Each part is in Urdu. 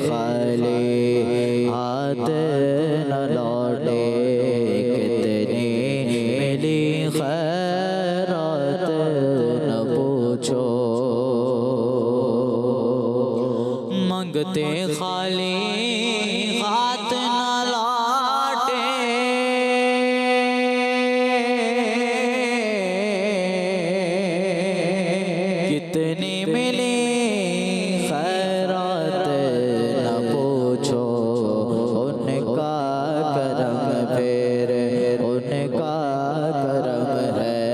خالی ہاتھ نہ لوٹے کتنی ملی خیرات نہ پوچھو منگتے خالی ہاتھ نہ لوٹے کتنی ملی خیرات نہ پوچھو ان کا کرم پھر ان کا کرم ہے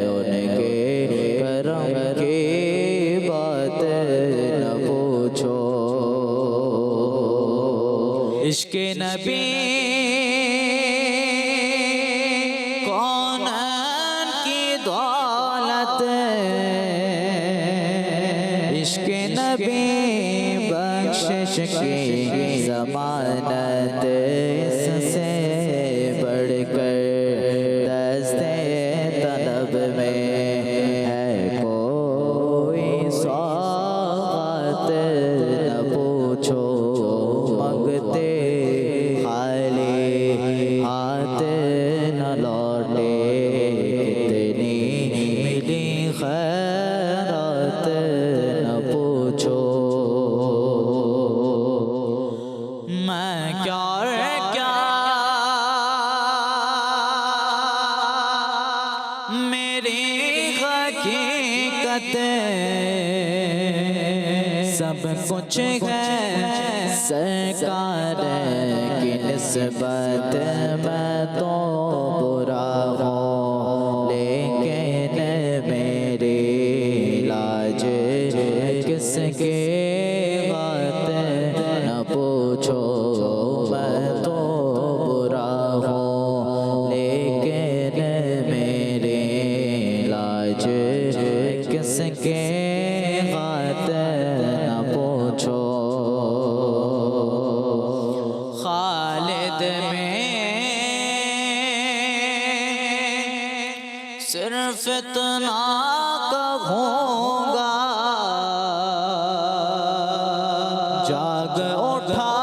ان کے کرم کی بات نہ پوچھو عشق نبی کون کی دولت عشق نبی بخشش کی ضمانت اس سے بڑھ کر دستے طلب میں ہے کوئی سوغات نہ پوچھو منگتے خالی ہاتھ نہ لوٹے کتنی ملی خیرات نہ پوچھو میں کیا میری حقیقت سب کچھ ہے سرکار کی نسبت میں تو برا ہوں لیکن میری لاج کس کے بات نہ پوچھو میں تو برا ہوں لیکن میری لاج کس کے بات نہ پوچھو خالد میں صرف اتنا کہوں گا جاگ اٹھا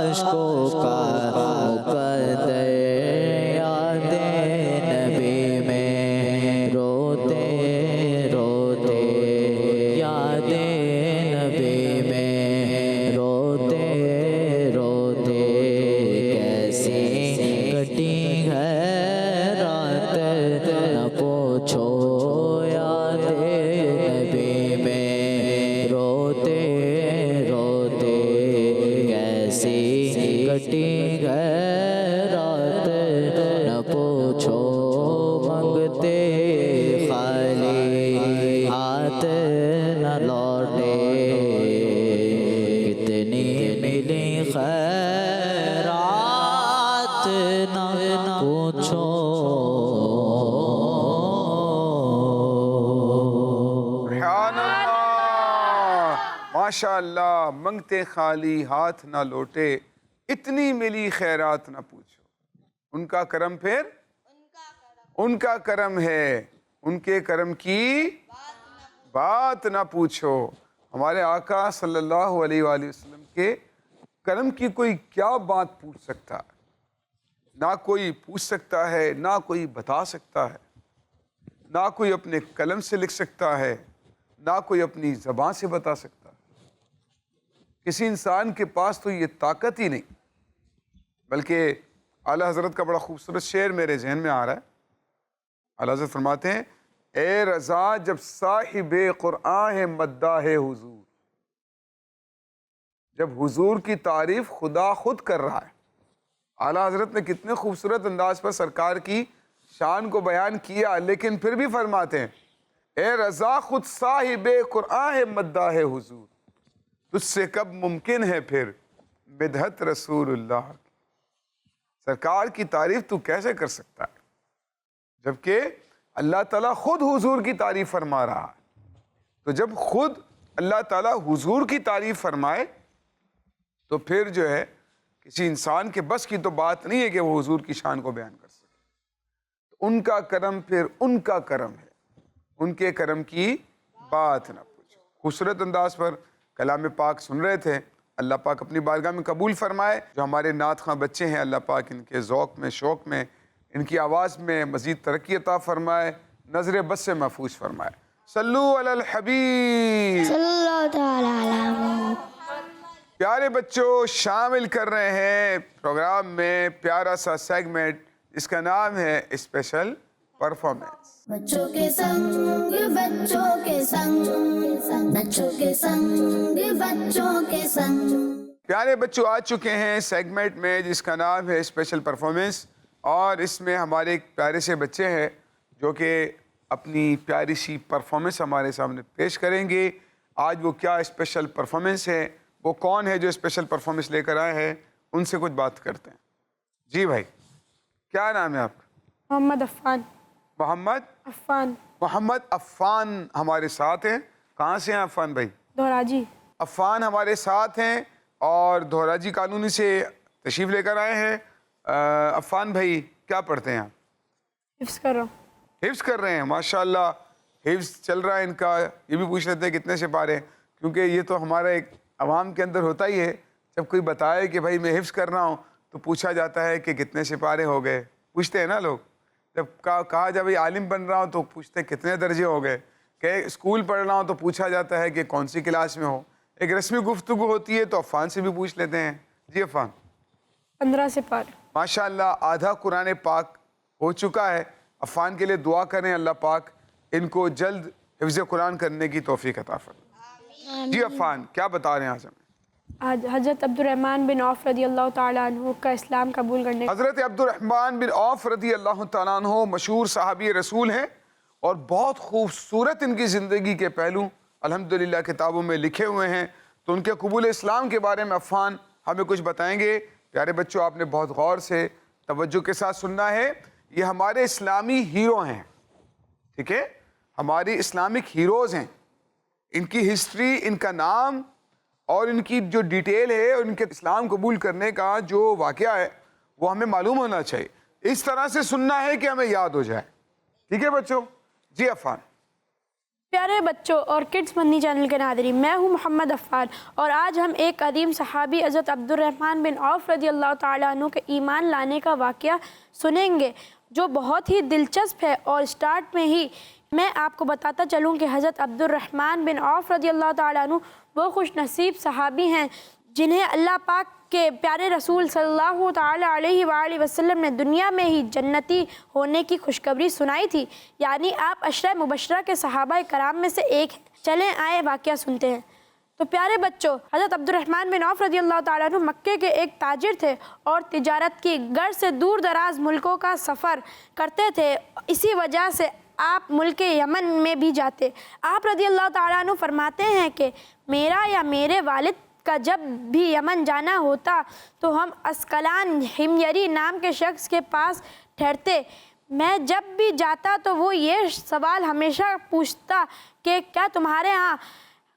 عشقوں کا مقدر یاد نبی میں روتے روتے یاد نبی میں روتے روتے کیسی کٹی ہے رات نہ پوچھو یاد نبی میں روتے روتے کیسی کٹی ہے رات نہ پوچھو منگتے خالی ہاتھ نہ لوٹے کتنی ملی خیرات نہ پوچھو سبحان اللہ ماشاء اللہ منگتے خالی ہاتھ نہ لوٹے اتنی ملی خیرات نہ پوچھو ان کا کرم پھر ان کا کرم ہے ان کے کرم کی بات نہ پوچھو ہمارے آقا صلی اللہ علیہ وآلہ وسلم کے کرم کی کوئی کیا بات پوچھ سکتا ہے نہ کوئی پوچھ سکتا ہے نہ کوئی بتا سکتا ہے نہ کوئی اپنے قلم سے لکھ سکتا ہے نہ کوئی اپنی زبان سے بتا سکتا ہے کسی انسان کے پاس تو یہ طاقت ہی نہیں بلکہ اعلیٰ حضرت کا بڑا خوبصورت شعر میرے ذہن میں آ رہا ہے اعلیٰ حضرت فرماتے ہیں اے رضا جب صاحب قرآن ہے مداح حضور جب حضور کی تعریف خدا خود کر رہا ہے اعلیٰ حضرت نے کتنے خوبصورت انداز پر سرکار کی شان کو بیان کیا لیکن پھر بھی فرماتے ہیں اے رضا خود صاحب قرآن ہے مداح حضور تجھ سے کب ممکن ہے پھر بدعت رسول اللہ سرکار کی تعریف تو کیسے کر سکتا ہے جبکہ اللہ تعالیٰ خود حضور کی تعریف فرما رہا ہے تو جب خود اللہ تعالیٰ حضور کی تعریف فرمائے تو پھر جو ہے کسی انسان کے بس کی تو بات نہیں ہے کہ وہ حضور کی شان کو بیان کر سکے تو ان کا کرم پھر ان کا کرم ہے ان کے کرم کی بات نہ پوچھو خوبصورت انداز پر کلام پاک سن رہے تھے، اللہ پاک اپنی بارگاہ میں قبول فرمائے۔ جو ہمارے نعت خواں بچے ہیں، اللہ پاک ان کے ذوق میں، شوق میں، ان کی آواز میں مزید ترقی عطا فرمائے، نظر بد سے محفوظ فرمائے۔ صلو علی الحبیب۔ صلی اللہ تعالی علیہ وسلم۔ پیارے بچوں، شامل کر رہے ہیں پروگرام میں پیارا سا سیگمنٹ جس کا نام ہے اسپیشل پرفارمنس۔ بچوں کے سنگ بچوں کے سنگ، بچوں کے سنگ بچوں کے سنگ۔ پیارے بچوں، آ چکے ہیں سیگمنٹ میں جس کا نام ہے اسپیشل پرفارمنس، اور اس میں ہمارے ایک پیارے سے بچے ہیں جو کہ اپنی پیاری سی پرفارمنس ہمارے سامنے پیش کریں گے۔ آج وہ کیا اسپیشل پرفارمنس ہے، وہ کون ہے جو اسپیشل پرفارمنس لے کر آئے ہیں، ان سے کچھ بات کرتے ہیں۔ جی بھائی، کیا نام ہے آپ کا؟ محمد عفان۔ محمد عفان ہمارے ساتھ ہیں۔ کہاں سے ہیں عفان بھائی؟ دھوراجی۔ عفان ہمارے ساتھ ہیں اور دھوراجی کالونی سے تشریف لے کر آئے ہیں۔ عفان بھائی کیا پڑھتے ہیں آپ؟ حفظ کر رہا ہوں۔ حفظ کر رہے ہیں، ماشاءاللہ حفظ چل رہا ہے ان کا۔ یہ بھی پوچھ لیتے ہیں کتنے سے پارے، کیونکہ یہ تو ہمارا ایک عوام کے اندر ہوتا ہی ہے، جب کوئی بتائے کہ بھائی میں حفظ کر رہا ہوں تو پوچھا جاتا ہے کہ کتنے سے پارے ہو گئے، پوچھتے ہیں نا لوگ۔ جب کہا جب عالم بن رہا ہوں تو پوچھتے ہیں کتنے درجے ہو گئے، کہ اسکول پڑھ رہا ہوں تو پوچھا جاتا ہے کہ کون سی کلاس میں ہو۔ ایک رسمی گفتگو ہوتی ہے تو عفان سے بھی پوچھ لیتے ہیں۔ جی عفان، 15 سے پار۔ ماشاءاللہ آدھا قرآن پاک ہو چکا ہے۔ عفان کے لیے دعا کریں، اللہ پاک ان کو جلد حفظ قرآن کرنے کی توفیق عطا فرمائے۔ جی عفان، کیا بتا رہے ہیں آج ہمیں؟ آج حضرت عبد الرحمن بن عوف رضی اللہ تعالیٰ عنہ کا اسلام قبول کرنے کا۔ حضرت عبد الرحمن بن عوف رضی اللہ تعالیٰ عنہ مشہور صحابی رسول ہیں، اور بہت خوبصورت ان کی زندگی کے پہلو الحمدللہ کتابوں میں لکھے ہوئے ہیں۔ تو ان کے قبول اسلام کے بارے میں عفان ہمیں کچھ بتائیں گے۔ پیارے بچوں، آپ نے بہت غور سے توجہ کے ساتھ سننا ہے۔ یہ ہمارے اسلامی ہیرو ہیں، ٹھیک ہے، ہماری اسلامک ہیروز ہیں۔ ان کی ہسٹری، ان کا نام اور ان کی جو ڈیٹیل ہے، اور ان کے اسلام قبول کرنے کا جو واقعہ ہے وہ ہمیں معلوم ہونا چاہیے۔ اس طرح سے سننا ہے کہ ہمیں یاد ہو جائے، ٹھیک ہے بچوں؟ جی عفان۔ پیارے بچوں اور کڈز مدنی چینل کے ناظرین، میں ہوں محمد عفان، اور آج ہم ایک قدیم صحابی حضرت عبد الرحمن بن عوف رضی اللہ تعالیٰ عنہ کے ایمان لانے کا واقعہ سنیں گے جو بہت ہی دلچسپ ہے۔ اور سٹارٹ میں ہی میں آپ کو بتاتا چلوں کہ حضرت عبد الرحمن بن عوف رضی اللہ تعالیٰ عنہ وہ خوش نصیب صحابی ہیں جنہیں اللہ پاک کے پیارے رسول صلی اللہ تعالیٰ علیہ وآلہ وسلم نے دنیا میں ہی جنتی ہونے کی خوشخبری سنائی تھی، یعنی آپ عشرہ مبشرہ کے صحابہ کرام میں سے ایک ہیں۔ چلیں آئے واقعہ سنتے ہیں۔ تو پیارے بچوں، حضرت عبد الرحمن بن عوف رضی اللہ تعالیٰ عنہ مکے کے ایک تاجر تھے اور تجارت کی غرض سے دور دراز ملکوں کا سفر کرتے تھے۔ اسی وجہ سے آپ ملک یمن میں بھی جاتے۔ آپ رضی اللہ تعالیٰ عنہ فرماتے ہیں کہ میرا یا میرے والد کا جب بھی یمن جانا ہوتا تو ہم اسقلان حمیری نام کے شخص کے پاس ٹھہرتے۔ میں جب بھی جاتا تو وہ یہ سوال ہمیشہ پوچھتا کہ کیا تمہارے ہاں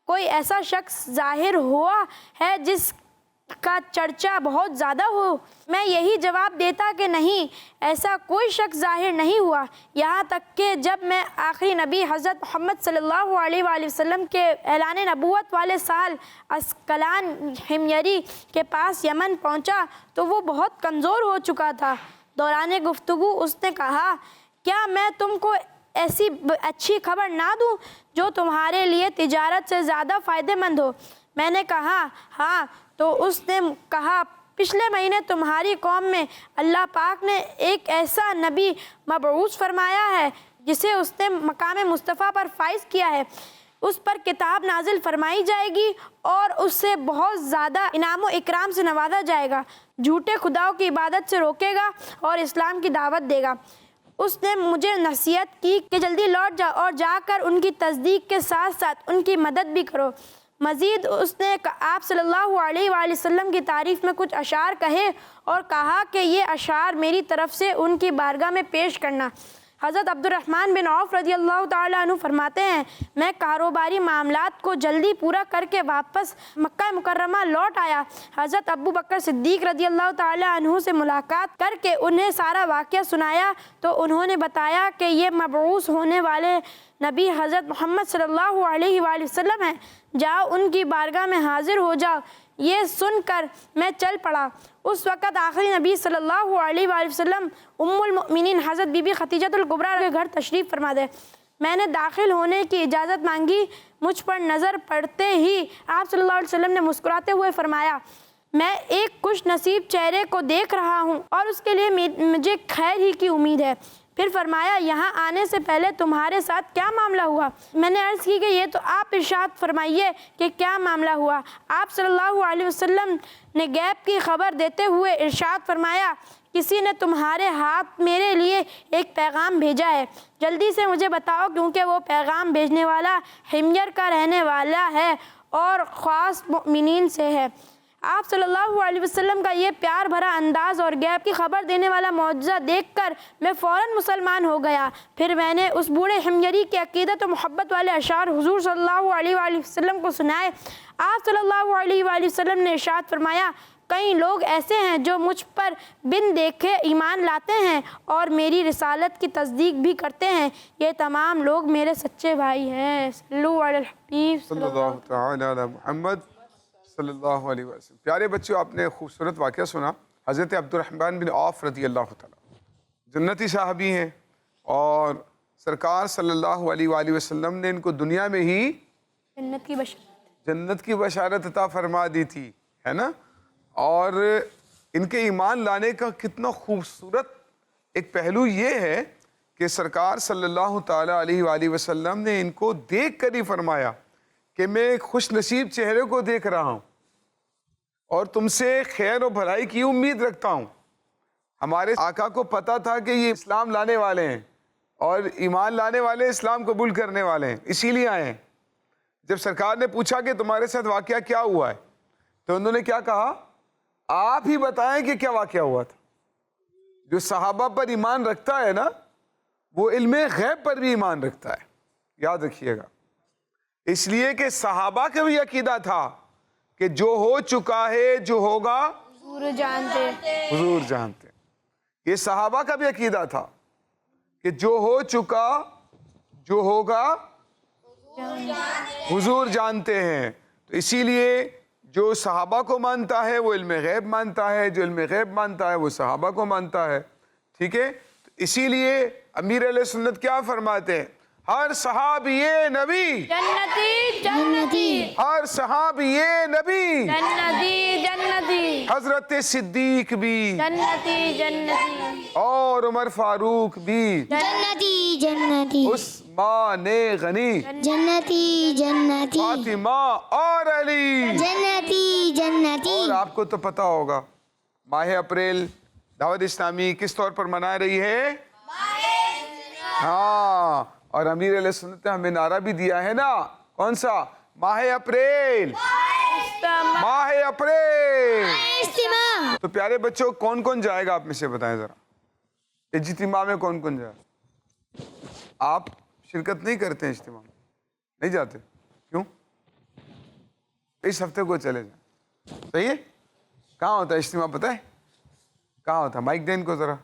کوئی ایسا شخص ظاہر ہوا ہے جس کا چرچا بہت زیادہ ہو؟ میں یہی جواب دیتا کہ نہیں، ایسا کوئی شخص ظاہر نہیں ہوا، یہاں تک کہ جب میں آخری نبی حضرت محمد صلی اللہ علیہ وآلہ وسلم کے اعلان نبوت والے سال اسقلان حمیری کے پاس یمن پہنچا تو وہ بہت کمزور ہو چکا تھا۔ دوران گفتگو اس نے کہا، کیا میں تم کو ایسی اچھی خبر نہ دوں جو تمہارے لیے تجارت سے زیادہ فائدہ مند ہو؟ میں نے کہا ہاں۔ تو اس نے کہا، پچھلے مہینے تمہاری قوم میں اللہ پاک نے ایک ایسا نبی مبعوث فرمایا ہے جسے اس نے مقام مصطفیٰ پر فائز کیا ہے۔ اس پر کتاب نازل فرمائی جائے گی اور اس سے بہت زیادہ انعام و اکرام سے نوازا جائے گا، جھوٹے خداؤں کی عبادت سے روکے گا اور اسلام کی دعوت دے گا۔ اس نے مجھے نصیحت کی کہ جلدی لوٹ جاؤ اور جا کر ان کی تصدیق کے ساتھ ساتھ ان کی مدد بھی کرو۔ مزید اس نے آپ صلی اللہ علیہ وآلہ وسلم کی تعریف میں کچھ اشعار کہے اور کہا کہ یہ اشعار میری طرف سے ان کی بارگاہ میں پیش کرنا۔ حضرت عبد الرحمن بن عوف رضی اللہ تعالیٰ عنہ فرماتے ہیں میں کاروباری معاملات کو جلدی پورا کر کے واپس مکہ مکرمہ لوٹ آیا۔ حضرت ابو بکر صدیق رضی اللہ تعالیٰ عنہ سے ملاقات کر کے انہیں سارا واقعہ سنایا تو انہوں نے بتایا کہ یہ مبعوث ہونے والے نبی حضرت محمد صلی اللہ علیہ وآلہ وسلم ہیں، جاؤ ان کی بارگاہ میں حاضر ہو جاؤ۔ یہ سن کر میں چل پڑا۔ اس وقت آخری نبی صلی اللہ علیہ وآلہ وسلم ام المؤمنین حضرت بی بی خدیجہ الکبریٰ کے گھر تشریف فرما دے۔ میں نے داخل ہونے کی اجازت مانگی۔ مجھ پر نظر پڑتے ہی آپ صلی اللہ علیہ وسلم نے مسکراتے ہوئے فرمایا میں ایک خوش نصیب چہرے کو دیکھ رہا ہوں اور اس کے لیے مجھے خیر ہی کی امید ہے۔ پھر فرمایا یہاں آنے سے پہلے تمہارے ساتھ کیا معاملہ ہوا؟ میں نے عرض کی کہ یہ تو آپ ارشاد فرمائیے کہ کیا معاملہ ہوا۔ آپ صلی اللہ علیہ وسلم نے غیب کی خبر دیتے ہوئے ارشاد فرمایا کسی نے تمہارے ہاتھ میرے لیے ایک پیغام بھیجا ہے، جلدی سے مجھے بتاؤ کیونکہ وہ پیغام بھیجنے والا حمیر کا رہنے والا ہے اور خاص مؤمنین سے ہے۔ آپ صلی اللہ علیہ وسلم کا یہ پیار بھرا انداز اور غیب کی خبر دینے والا معجزہ دیکھ کر میں فوراً مسلمان ہو گیا۔ پھر میں نے اس بوڑھے حمیری کے عقیدت و محبت والے اشعار حضور صلی اللہ علیہ وآلہ وسلم کو سنائے۔ آپ صلی اللہ علیہ وآلہ وسلم نے ارشاد فرمایا کئی لوگ ایسے ہیں جو مجھ پر بن دیکھے ایمان لاتے ہیں اور میری رسالت کی تصدیق بھی کرتے ہیں، یہ تمام لوگ میرے سچے بھائی ہیں۔ صلو علی الحبیب صلی اللہ تعالی علی محمد صلی اللہ علیہ وسلم۔ پیارے بچوں، آپ نے خوبصورت واقعہ سنا۔ حضرت عبد الرحمن بن عوف رضی اللہ تعالیٰ جنتی صحابی ہیں اور سرکار صلی اللہ علیہ وآلہ وسلم نے ان کو دنیا میں ہی جنت کی بشارت عطا فرما دی تھی، ہے نا؟ اور ان کے ایمان لانے کا کتنا خوبصورت ایک پہلو یہ ہے کہ سرکار صلی اللہ تعالیٰ علیہ وآلہ وسلم نے ان کو دیکھ کر ہی فرمایا کہ میں ایک خوش نصیب چہرے کو دیکھ رہا ہوں اور تم سے خیر و بھلائی کی امید رکھتا ہوں۔ ہمارے آقا کو پتا تھا کہ یہ اسلام لانے والے ہیں اور ایمان لانے والے اسلام قبول کرنے والے ہیں، اسی لیے آئے ہیں۔ جب سرکار نے پوچھا کہ تمہارے ساتھ واقعہ کیا ہوا ہے تو انہوں نے کیا کہا؟ آپ ہی بتائیں کہ کیا واقعہ ہوا تھا۔ جو صحابہ پر ایمان رکھتا ہے نا وہ علم غیب پر بھی ایمان رکھتا ہے، یاد رکھیے گا۔ اس لیے کہ صحابہ کا بھی عقیدہ تھا کہ جو ہو چکا ہے جو ہوگا حضور جانتے۔ یہ صحابہ کا بھی عقیدہ تھا کہ جو ہو چکا جو ہوگا حضور جانتے ہیں۔ تو اسی لیے جو صحابہ کو مانتا ہے وہ علم غیب مانتا ہے، جو علم غیب مانتا ہے وہ صحابہ کو مانتا ہے، ٹھیک ہے؟ تو اسی لیے امیر علیہ سنت کیا فرماتے ہیں؟ ہر صحابی نبی جنتی جنتی، ہر صحابی نبی جنتی جنتی، حضرت صدیق بھی جنتی جنتی، اور عمر فاروق بھی، جنتی جنتی، عثمان غنی، جنتی جنتی، فاطمہ اور علی۔ جنتی جنتی۔ اور آپ کو تو پتا ہوگا ماہ اپریل دعوت اسلامی کس طور پر منا رہی ہے؟ ہاں، اور امیر علیہ سنت نے ہمیں نعرہ بھی دیا ہے نا، کون سا؟ ماہ اپریل، ماہ اپریل اجتماع۔ تو پیارے بچوں کون کون جائے گا آپ میں سے بتائیں ذرا، اجتماع میں کون کون جائے؟ آپ شرکت نہیں کرتے ہیں اجتماع میں؟ نہیں جاتے؟ کیوں؟ اس ہفتے کو چلے جائیں، صحیح ہے؟ کہاں ہوتا ہے اجتماع پتہ ہے؟ کہاں ہوتا ہے؟ مائک دین کو ذرا،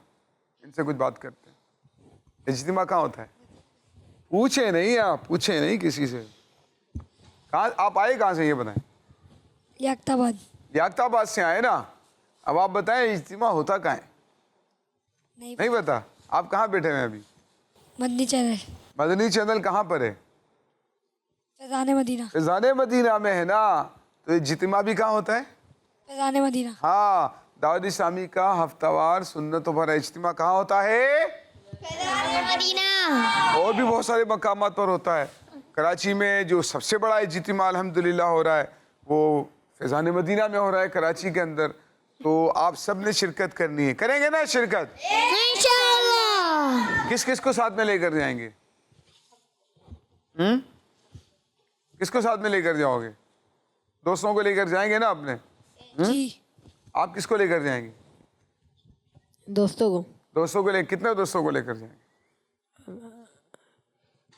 ان سے کچھ بات کرتے ہیں۔ اجتماع کہاں ہوتا ہے؟ پوچھیں نہیں، آپ پوچھیں نہیں کسی سے۔ کہاں آپ آئے؟ کہاں سے یہ بتائیں؟ یاکت آباد۔ یاکت آباد سے آئے نا؟ اب آپ بتائیں اجتماع ہوتا کہاں ہے؟ نہیں پتا؟ آپ کہاں بیٹھے ہیں ابھی؟ مدنی چینل، مدنی چینل کہاں پر ہے؟ فیضان مدینہ۔ فیضان مدینہ میں ہے نا؟ تو اجتماع بھی کہاں ہوتا ہے؟ فیضان مدینہ۔ ہاں، دعوت اسلامی کا ہفتہ وار سنتوں پر اجتماع کہاں ہوتا ہے؟ مدینہ۔ اور بھی بہت سارے مقامات پر ہوتا ہے۔ کراچی میں جو سب سے بڑا اجتماع الحمدللہ ہو رہا ہے وہ فیضان مدینہ میں ہو رہا ہے کراچی کے اندر، تو آپ سب نے شرکت کرنی ہے، کریں گے نا شرکت؟ انشاءاللہ۔ کس کس کو ساتھ میں لے کر جائیں گے؟ کس کو ساتھ میں لے کر جاؤ گے؟ دوستوں کو لے کر جائیں گے نا اپنے؟ جی، آپ کس کو لے کر جائیں گے؟ دوستوں کو، دوستوں کو لے، کتنے دوستوں کو لے کر جائیں گے؟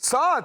7?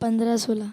15-16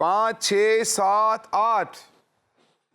5, 6, 7, 8।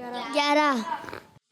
11।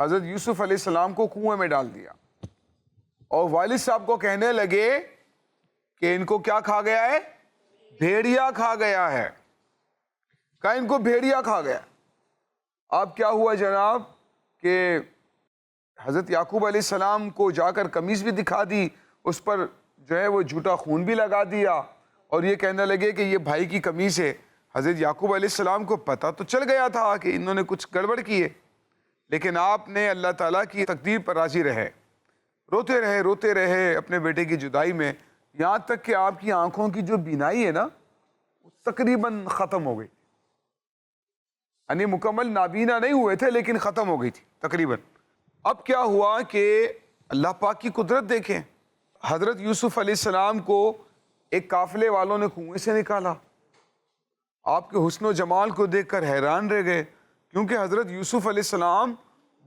حضرت یوسف علیہ السلام کو کنویں میں ڈال دیا اور والد صاحب کو کہنے لگے کہ ان کو کیا کھا گیا ہے؟ بھیڑیا کھا گیا ہے. کہا ان کو بھیڑیا کھا گیا. اب کیا ہوا جناب کہ حضرت یعقوب علیہ السلام کو جا کر قمیص بھی دکھا دی, اس پر جو ہے وہ جھوٹا خون بھی لگا دیا اور یہ کہنے لگے کہ یہ بھائی کی قمیص ہے. حضرت یعقوب علیہ السلام کو پتہ تو چل گیا تھا کہ انہوں نے کچھ گڑبڑ کی ہے, لیکن آپ نے اللہ تعالیٰ کی تقدیر پر راضی رہے, روتے رہے اپنے بیٹے کی جدائی میں, یہاں تک کہ آپ کی آنکھوں کی جو بینائی ہے نا وہ تقریباً ختم ہو گئی. یعنی مکمل نابینا نہیں ہوئے تھے لیکن ختم ہو گئی تھی تقریباً. اب کیا ہوا کہ اللہ پاک کی قدرت دیکھیں, حضرت یوسف علیہ السلام کو ایک قافلے والوں نے کنویں سے نکالا. آپ کے حسن و جمال کو دیکھ کر حیران رہ گئے, کیونکہ حضرت یوسف علیہ السلام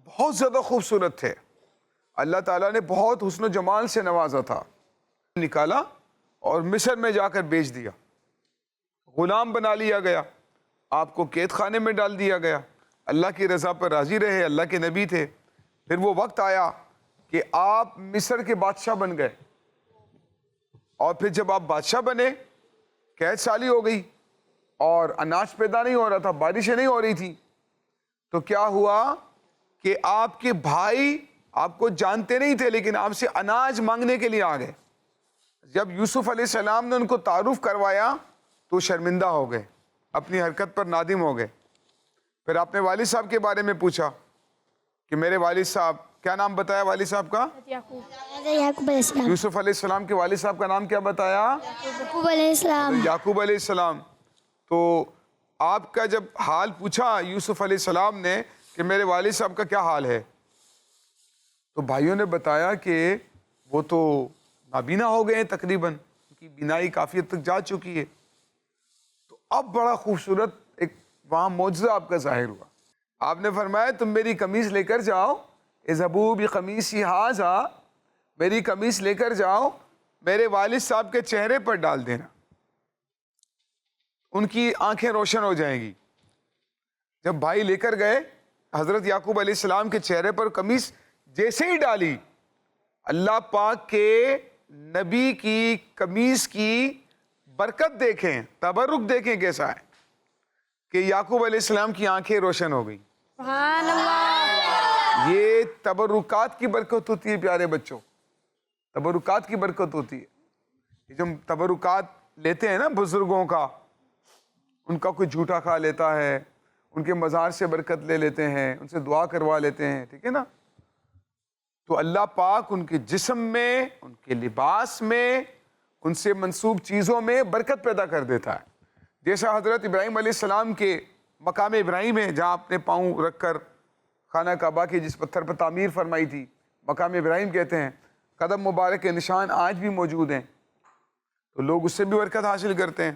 بہت زیادہ خوبصورت تھے, اللہ تعالیٰ نے بہت حسن و جمال سے نوازا تھا. نکالا اور مصر میں جا کر بیچ دیا, غلام بنا لیا گیا, آپ کو قید خانے میں ڈال دیا گیا. اللہ کی رضا پر راضی رہے, اللہ کے نبی تھے. پھر وہ وقت آیا کہ آپ مصر کے بادشاہ بن گئے, اور پھر جب آپ بادشاہ بنے قید سالی ہو گئی اور اناج پیدا نہیں ہو رہا تھا, بارشیں نہیں ہو رہی تھی, تو کیا ہوا کہ آپ کے بھائی آپ کو جانتے نہیں تھے لیکن آپ سے اناج مانگنے کے لیے آ گئے. جب یوسف علیہ السلام نے ان کو تعارف کروایا تو شرمندہ ہو گئے, اپنی حرکت پر نادم ہو گئے. پھر آپ نے والد صاحب کے بارے میں پوچھا کہ میرے والد صاحب, کیا نام بتایا والد صاحب کا؟ یعقوب علیہ السلام. یوسف علیہ السلام کے والد صاحب کا نام کیا بتایا؟ یعقوب علیہ السلام. یعقوب علیہ السلام. تو آپ کا جب حال پوچھا یوسف علیہ السلام نے کہ میرے والد صاحب کا کیا حال ہے, تو بھائیوں نے بتایا کہ وہ تو نابینا ہو گئے ہیں, تقریباً ان کی بینائی کافی حد تک جا چکی ہے. تو اب بڑا خوبصورت ایک وہاں معجزہ آپ کا ظاہر ہوا. آپ نے فرمایا تم میری قمیص لے کر جاؤ, اذهبوا بقمیصی ھذا, میری قمیص لے کر جاؤ, میرے والد صاحب کے چہرے پر ڈال دینا, ان کی آنکھیں روشن ہو جائیں گی. جب بھائی لے کر گئے, حضرت یعقوب علیہ السلام کے چہرے پر قمیص جیسے ہی ڈالی, اللہ پاک کے نبی کی قمیص کی برکت دیکھیں, تبرک دیکھیں کیسا ہے کہ یعقوب علیہ السلام کی آنکھیں روشن ہو گئی. سبحان اللہ. یہ تبرکات کی برکت ہوتی ہے پیارے بچوں, تبرکات کی برکت ہوتی ہے. یہ جو تبرکات لیتے ہیں نا بزرگوں کا, ان کا کوئی جھوٹا کھا لیتا ہے, ان کے مزار سے برکت لے لیتے ہیں, ان سے دعا کروا لیتے ہیں, ٹھیک ہے نا, تو اللہ پاک ان کے جسم میں, ان کے لباس میں, ان سے منسوب چیزوں میں برکت پیدا کر دیتا ہے. جیسا حضرت ابراہیم علیہ السلام کے مقام ابراہیم ہے, جہاں اپنے پاؤں رکھ کر خانہ کعبہ کی جس پتھر پر تعمیر فرمائی تھی, مقام ابراہیم کہتے ہیں. قدم مبارک کے نشان آج بھی موجود ہیں, تو لوگ اس سے بھی برکت حاصل کرتے ہیں.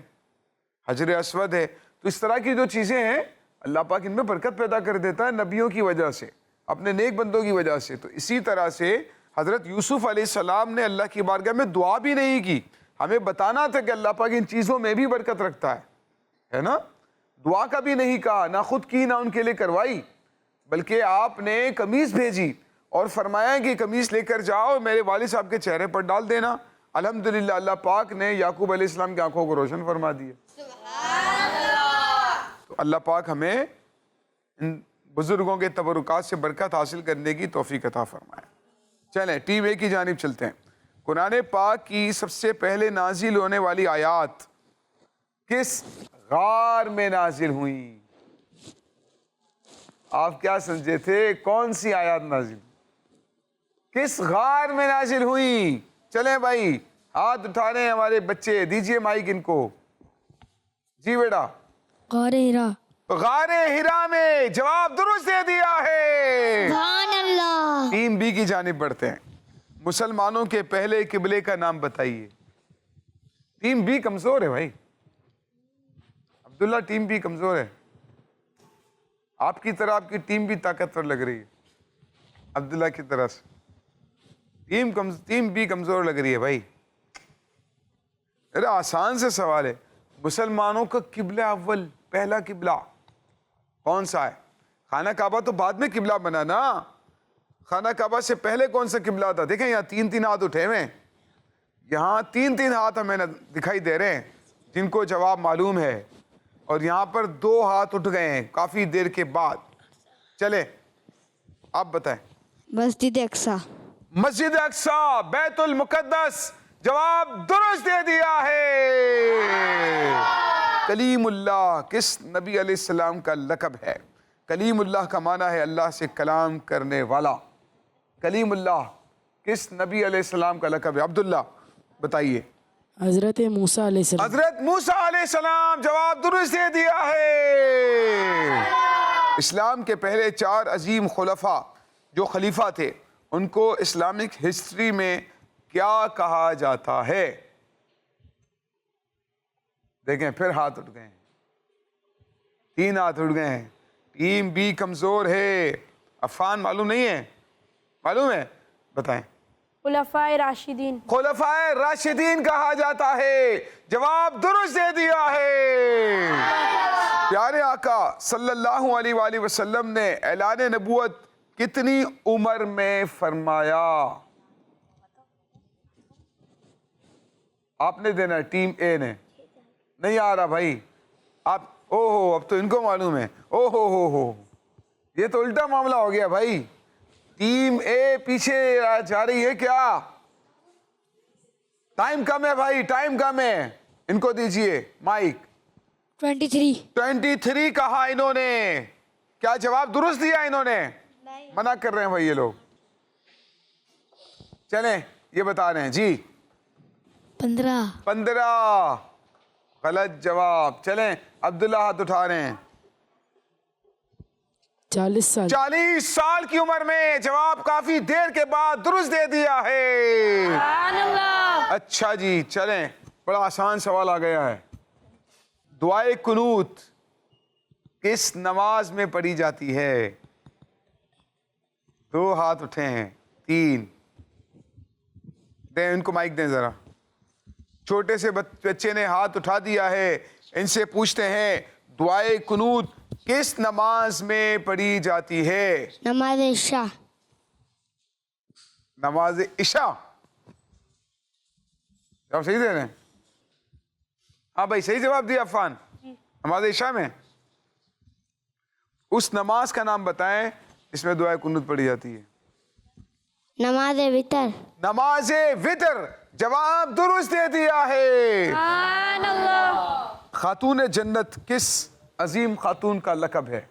حجر اسود ہے, تو اس طرح کی جو چیزیں ہیں اللہ پاک ان میں برکت پیدا کر دیتا ہے نبیوں کی وجہ سے, اپنے نیک بندوں کی وجہ سے. تو اسی طرح سے حضرت یوسف علیہ السلام نے اللہ کی بارگاہ میں دعا بھی نہیں کی, ہمیں بتانا تھا کہ اللہ پاک ان چیزوں میں بھی برکت رکھتا ہے نا. دعا کا بھی نہیں کہا, نہ خود کی نہ ان کے لیے کروائی, بلکہ آپ نے قمیص بھیجی اور فرمایا کہ قمیص لے کر جاؤ, میرے والد صاحب کے چہرے پر ڈال دینا. الحمدللہ اللہ پاک نے یعقوب علیہ السلام کی آنکھوں کو روشن فرما دیا. تو اللہ پاک ہمیں ان بزرگوں کے تبرکات سے برکت حاصل کرنے کی توفیق عطا فرمائے. چلیں ٹیم اے کی جانب چلتے ہیں. قرآن پاک کی سب سے پہلے نازل ہونے والی آیات کس غار میں نازل ہوئیں؟ آپ کیا سمجھے تھے, کون سی آیات نازل, کس غار میں نازل ہوئیں؟ چلیں بھائی ہاتھ اٹھا رہے ہیں ہمارے بچے, دیجئے مائک ان کو. جی بیٹا. غار ہرا. غار ہرا میں, جواب درست دے دیا ہے. سبحان اللہ. ٹیم بی کی جانب بڑھتے ہیں. مسلمانوں کے پہلے قبلے کا نام بتائیے. ٹیم بی کمزور ہے بھائی, عبداللہ ٹیم بی کمزور ہے. آپ کی طرح آپ کی ٹیم بھی طاقتور لگ رہی ہے, عبداللہ کی طرح سے. ٹیم بی کمزور لگ رہی ہے بھائی. ارے آسان سے سوال ہے, مسلمانوں کا قبلہ اول, پہلا قبلہ کون سا ہے؟ خانہ کعبہ تو بعد میں قبلہ بنا نا, خانہ کعبہ سے پہلے کون سا قبلہ تھا؟ دیکھیں یہاں 3 ہاتھ اٹھے ہوئے ہیں، یہاں 3 ہاتھ ہمیں دکھائی دے رہے ہیں جن کو جواب معلوم ہے، اور یہاں پر 2 ہاتھ اٹھ گئے ہیں کافی دیر کے بعد۔ چلے آپ بتائیں۔ مسجد اقصی۔ مسجد اقصی، بیت المقدس، جواب درست دے دیا ہے۔ کلیم اللہ کس نبی علیہ السلام کا لقب ہے؟ کلیم اللہ کا معنی ہے اللہ سے کلام کرنے والا۔ کلیم اللہ کس نبی علیہ السلام کا لقب ہے؟ عبداللہ بتائیے۔ حضرت موسیٰ علیہ السلام۔ حضرت موسیٰ علیہ السلام، جواب درست دے دیا ہے۔ اسلام کے پہلے 4 عظیم خلفاء جو خلیفہ تھے ان کو اسلامک ہسٹری میں کیا کہا جاتا ہے؟ دیکھیں پھر ہاتھ اٹھ گئے ہیں، 3 ہاتھ اٹھ گئے ہیں۔ ٹیم بی کمزور ہے۔ عفان معلوم نہیں ہے؟ معلوم ہے؟ بتائیں۔ خلفائے راشدین۔ خلفائے راشدین کہا جاتا ہے، جواب درست دے دیا ہے۔ پیارے آقا صلی اللہ علیہ وآلہ وسلم نے اعلان نبوت کتنی عمر میں فرمایا؟ آپ نے دینا، ٹیم اے نے۔ نہیں آ رہا بھائی آپ، اب تو ان کو معلوم ہے۔ ہو یہ تو الٹا معاملہ ہو گیا بھائی، ٹیم اے پیچھے جا رہی ہے کیا؟ ٹائم کم ہے بھائی، ٹائم کم ہے، ان کو دیجئے مائک۔ 23 کہا انہوں نے، کیا جواب درست دیا انہوں نے؟ منع کر رہے ہیں بھائی یہ لوگ۔ چلیں یہ بتا رہے ہیں جی 15 غلط جواب۔ چلیں عبداللہ ہاتھ اٹھا رہے ہیں۔ 40 سال۔ 40 سال کی عمر میں، جواب کافی دیر کے بعد درست دے دیا ہے۔ سبحان اللہ۔ اچھا جی چلیں، بڑا آسان سوال آ گیا ہے۔ دعائے قنوت کس نماز میں پڑھی جاتی ہے؟ 2 ہاتھ اٹھے ہیں، 3 دیں، ان کو مائک دیں ذرا۔ چھوٹے سے بچے نے ہاتھ اٹھا دیا ہے، ان سے پوچھتے ہیں دعائے قنوت کس نماز میں پڑھی جاتی ہے؟ نماز عشاء۔ نماز عشاء۔ جواب صحیح دے رہے ہیں؟ ہاں بھائی صحیح جواب دیا عفان، نماز عشاء میں۔ اس نماز کا نام بتائیں اس میں دعائے قنوت پڑھی جاتی ہے۔ نماز وتر۔ نماز وتر، جواب درست دے دیا ہے۔ سبحان اللہ۔ خاتون جنت کس عظیم خاتون کا لقب ہے؟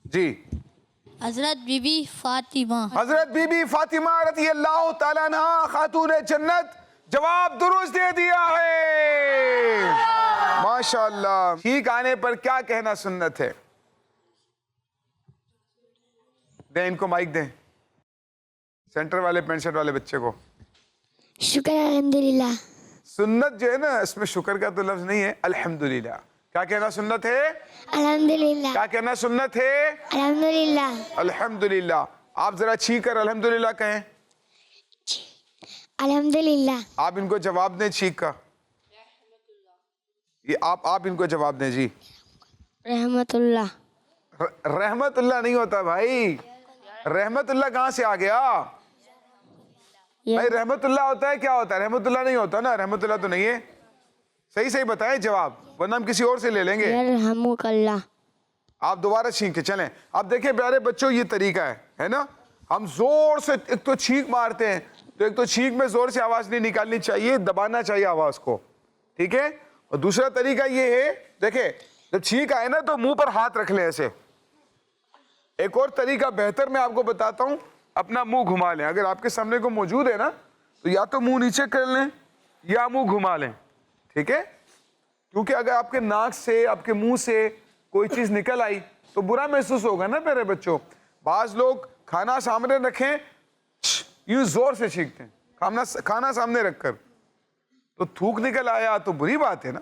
جی حضرت بی بی فاطمہ۔ حضرت بی بی فاطمہ رضی اللہ تعالیٰ عنہ خاتون جنت، جواب درست دے دیا ہے۔ ماشاءاللہ۔ ٹھیک آنے پر کیا کہنا سنت ہے؟ دیں ان کو مائک دیں، سینٹر والے پینٹ شرٹ والے بچے کو۔ شکر الحمدللہ۔ سنت جو ہے نا اس میں شکر کا تو لفظ نہیں ہے، الحمدللہ۔ کیا کہنا سنت ہے؟ الحمدللہ۔ کیا کہنا سنت ہے؟ الحمدللہ۔ الحمدللہ۔ آپ ذرا چھینک کر الحمدللہ کہیں۔ الحمدللہ۔ آپ ان کو جواب دیں چھینک کا، یہ آپ ان کو جواب دیں جی۔ رحمت اللہ۔ رحمت اللہ نہیں ہوتا بھائی، رحمت اللہ کہاں سے آ گیا بھائی؟ رحمت اللہ ہوتا ہے، کیا ہوتا ہے؟ رحمت اللہ نہیں ہوتا نا، رحمت اللہ تو نہیں ہے۔ صحیح بتائیں جواب، ورنہ ہم کسی اور سے لے لیں گے۔ یرحمک اللہ۔ آپ دوبارہ چھینک کے چلیں۔ اب دیکھیں پیارے بچوں یہ طریقہ ہے نا، ہم زور سے ایک تو چھینک مارتے ہیں، تو ایک تو چھینک میں زور سے آواز نہیں نکالنی چاہیے، دبانا چاہیے آواز کو، ٹھیک ہے؟ اور دوسرا طریقہ یہ ہے، دیکھیں جب چھینک آئے نا تو منہ پر ہاتھ رکھ لیں ایسے۔ ایک اور طریقہ بہتر میں آپ کو بتاتا ہوں، اپنا منہ گھما لیں، اگر آپ کے سامنے کو موجود ہے نا تو یا تو منہ نیچے کر لیں یا منہ گھما لیں، ٹھیک ہے؟ کیونکہ اگر آپ کے ناک سے، آپ کے منہ سے کوئی چیز نکل آئی تو برا محسوس ہوگا نا میرے بچوں۔ بعض لوگ کھانا سامنے رکھیں یوں زور سے چھینکتے ہیں، کھانا سامنے رکھ کر، تو تھوک نکل آیا تو بری بات ہے نا،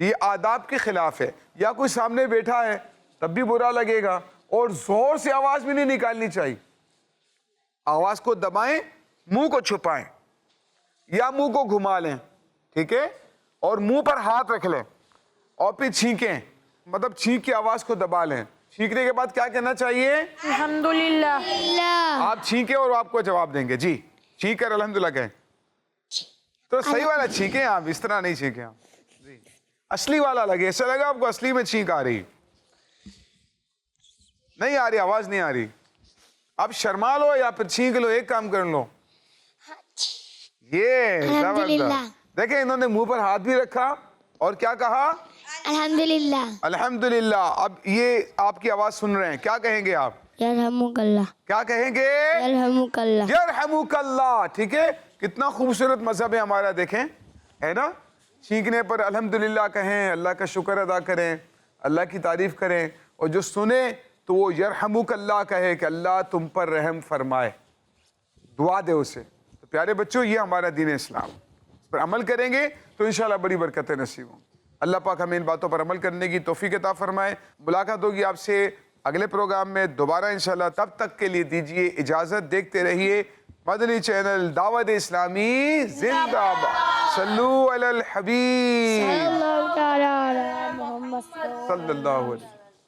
یہ آداب کے خلاف ہے۔ یا کوئی سامنے بیٹھا ہے تب بھی برا لگے گا، اور زور سے آواز بھی نہیں نکالنی چاہیے، آواز کو دبائیں، منہ کو چھپائیں یا منہ کو گھما لیں، ٹھیک ہے؟ اور منہ پر ہاتھ رکھ لیں اور پھر چھینکیں، مطلب چھینک کی آواز کو دبا لیں، چھینکنے کے بعد کیا کہنا چاہیے؟ الحمدللہ. آپ چھینکیں اور آپ کو جواب دیں گے. جی چھینک کر الحمدللہ کہیں. تو صحیح والا چھینکیں آپ, اس طرح نہیں چھینکیں آپ. جی اصلی والا لگے, ایسا لگا آپ کو اصلی میں چھینک آ رہی نہیں آ رہی, آواز نہیں آ رہی. آپ شرما لو یا پھر چھینک لو, ایک کام کر لو. یہ زبردست. دیکھیں انہوں نے منہ پر ہاتھ بھی رکھا اور کیا کہا؟ الحمدللہ. الحمدللہ. اب یہ آپ کی آواز سن رہے ہیں, کیا کہیں گے آپ؟ یرحمک اللہ. کیا کہیں گے؟ یرحمک اللہ. یرحمک اللہ. ٹھیک ہے, کتنا خوبصورت مذہب ہے ہمارا, دیکھیں ہے نا. چھینکنے پر الحمدللہ کہیں, اللہ کا شکر ادا کریں, اللہ کی تعریف کریں, اور جو سنے تو وہ یرحمک اللہ کہے کہ اللہ تم پر رحم فرمائے, دعا دے اسے. تو پیارے بچوں, یہ ہمارا دین اسلام, اس پر عمل کریں گے تو انشاءاللہ بڑی برکتیں نصیب ہوں. اللہ پاک ہمیں ان باتوں پر عمل کرنے کی توفیق عطا فرمائے. ملاقات ہوگی آپ سے اگلے پروگرام میں دوبارہ انشاءاللہ. تب تک کے لیے دیجیے اجازت. دیکھتے رہیے مدنی چینل دعوت اسلامی زندہ باد. صلو علی الحبیب صلی اللہ علیہ وسلم.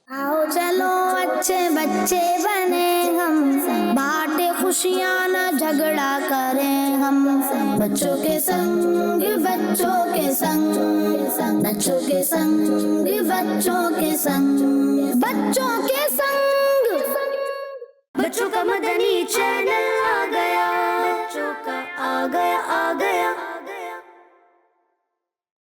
آؤ چلو اچھے بچے بنے ہم, بانٹے خوشیاں نہ جھگڑا کریں ہم. بچوں کے سنگ بچوں کے سنگ, بچوں کے سنگ بچوں کے سنگ, بچوں کے سنگ. بچوں کا مدنی چینل